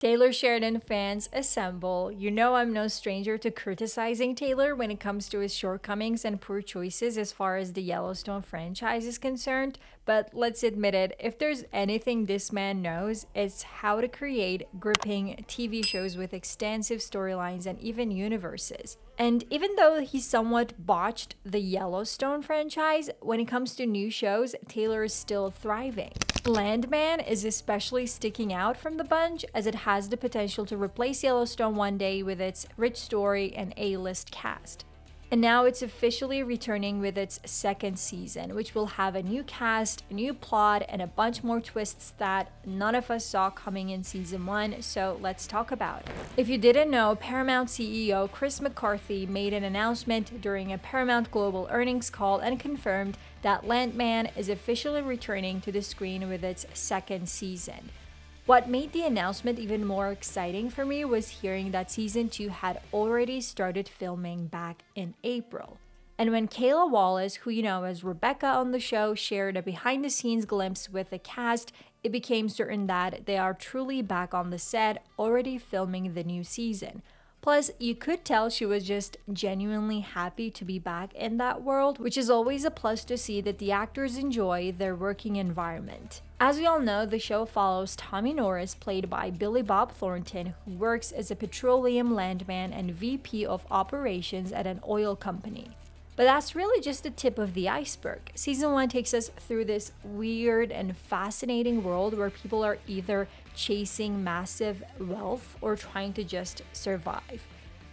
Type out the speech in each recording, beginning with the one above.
Taylor Sheridan fans assemble. You know I'm no stranger to criticizing Taylor when it comes to his shortcomings and poor choices as far as the Yellowstone franchise is concerned, but let's admit it, if there's anything this man knows, it's how to create gripping TV shows with extensive storylines and even universes. And even though he somewhat botched the Yellowstone franchise, when it comes to new shows, Taylor is still thriving. Landman is especially sticking out from the bunch as it has the potential to replace Yellowstone one day with its rich story and A-list cast. And now it's officially returning with its second season, which will have a new cast, a new plot, and a bunch more twists that none of us saw coming in season 1, so let's talk about it. If you didn't know, Paramount CEO Chris McCarthy made an announcement during a Paramount Global earnings call and confirmed that Landman is officially returning to the screen with its second season. What made the announcement even more exciting for me was hearing that season 2 had already started filming back in April. And when Kayla Wallace, who you know as Rebecca on the show, shared a behind the scenes glimpse with the cast, it became certain that they are truly back on the set, already filming the new season. Plus, you could tell she was just genuinely happy to be back in that world, which is always a plus to see that the actors enjoy their working environment. As we all know, the show follows Tommy Norris, played by Billy Bob Thornton, who works as a petroleum landman and VP of operations at an oil company. But that's really just the tip of the iceberg. Season 1 takes us through this weird and fascinating world where people are either chasing massive wealth or trying to just survive.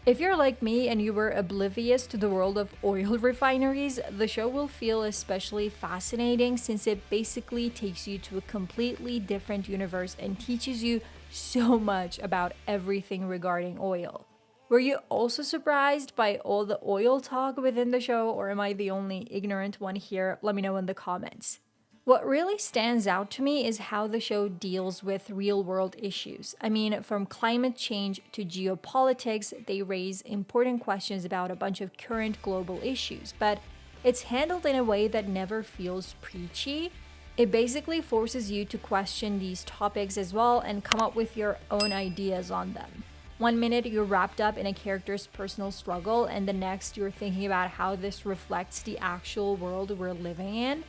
If you're like me and you were oblivious to the world of oil refineries, the show will feel especially fascinating since it basically takes you to a completely different universe and teaches you so much about everything regarding oil. Were you also surprised by all the oil talk within the show, or am I the only ignorant one here? Let me know in the comments. What really stands out to me is how the show deals with real-world issues. I mean, from climate change to geopolitics, they raise important questions about a bunch of current global issues, but it's handled in a way that never feels preachy. It basically forces you to question these topics as well and come up with your own ideas on them. One minute you're wrapped up in a character's personal struggle, and the next you're thinking about how this reflects the actual world we're living in.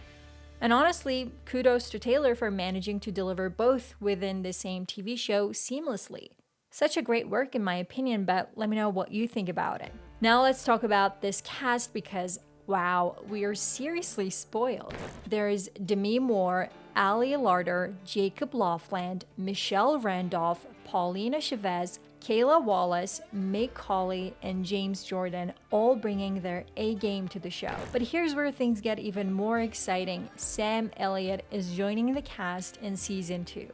And honestly, kudos to Taylor for managing to deliver both within the same TV show seamlessly. Such a great work in my opinion, but let me know what you think about it. Now let's talk about this cast because wow, we are seriously spoiled. There's Demi Moore, Ali Larder, Jacob Laughlin, Michelle Randolph, Paulina Chavez, Kayla Wallace, Meg Colley, and James Jordan all bringing their A game to the show. But here's where things get even more exciting. Sam Elliott is joining the cast in season 2.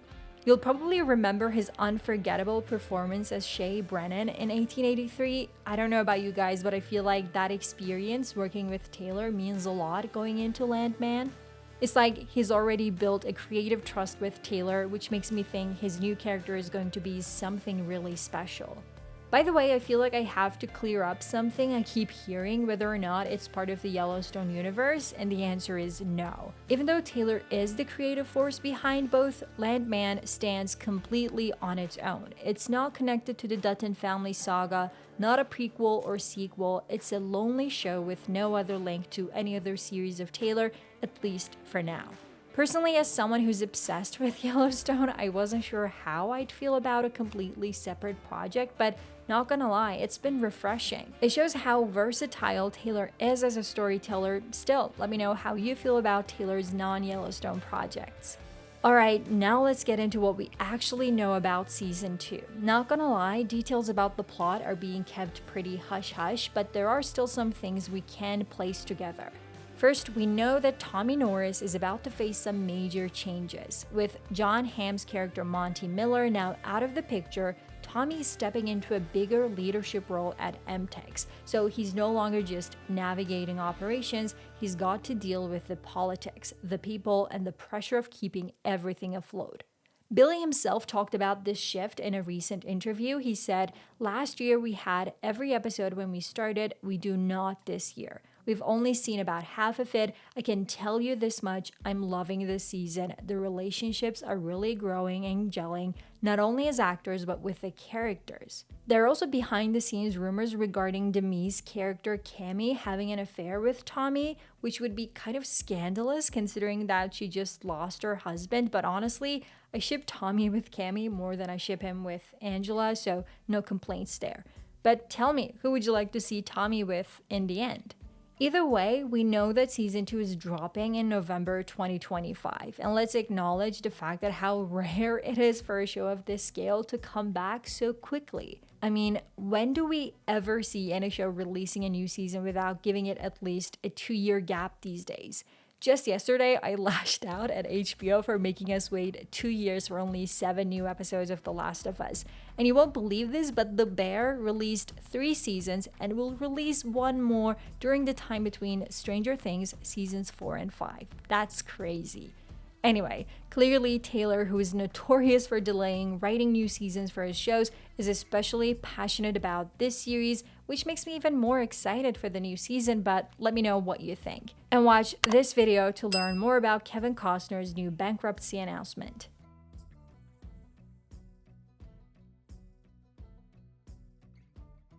You'll probably remember his unforgettable performance as Shay Brennan in 1883. I don't know about you guys, but I feel like that experience working with Taylor means a lot going into Landman. It's like he's already built a creative trust with Taylor, which makes me think his new character is going to be something really special. By the way, I feel like I have to clear up something I keep hearing, whether or not it's part of the Yellowstone universe, and the answer is no. Even though Taylor is the creative force behind both, Landman stands completely on its own. It's not connected to the Dutton family saga, not a prequel or sequel. It's a lonely show with no other link to any other series of Taylor, at least for now. Personally, as someone who's obsessed with Yellowstone, I wasn't sure how I'd feel about a completely separate project, but not gonna lie, it's been refreshing. It shows how versatile Taylor is as a storyteller. Still, let me know how you feel about Taylor's non-Yellowstone projects. Alright, now let's get into what we actually know about season 2. Not gonna lie, details about the plot are being kept pretty hush-hush, but there are still some things we can place together. First, we know that Tommy Norris is about to face some major changes. With John Hamm's character Monty Miller now out of the picture, Tommy is stepping into a bigger leadership role at MTEX, so he's no longer just navigating operations, he's got to deal with the politics, the people, and the pressure of keeping everything afloat. Billy himself talked about this shift in a recent interview. He said, "Last year we had every episode when we started, we do not this year. We've only seen about half of it. I can tell you this much, I'm loving this season. The relationships are really growing and gelling, not only as actors but with the characters. There are also behind the scenes rumors regarding Demi's character Cammy having an affair with Tommy, which would be kind of scandalous considering that she just lost her husband. But honestly, I ship Tommy with Cammy more than I ship him with Angela, so no complaints there. But tell me, who would you like to see Tommy with in the end? Either way, we know that season 2 is dropping in November 2025, and let's acknowledge the fact that how rare it is for a show of this scale to come back so quickly. I mean, when do we ever see any show releasing a new season without giving it at least a 2-year gap these days? Just yesterday, I lashed out at HBO for making us wait 2 years for only 7 new episodes of The Last of Us. And you won't believe this, but The Bear released 3 seasons and will release 1 more during the time between Stranger Things seasons 4 and 5. That's crazy. Anyway, clearly Taylor, who is notorious for delaying writing new seasons for his shows, is especially passionate about this series, which makes me even more excited for the new season, but let me know what you think. And watch this video to learn more about Kevin Costner's new bankruptcy announcement.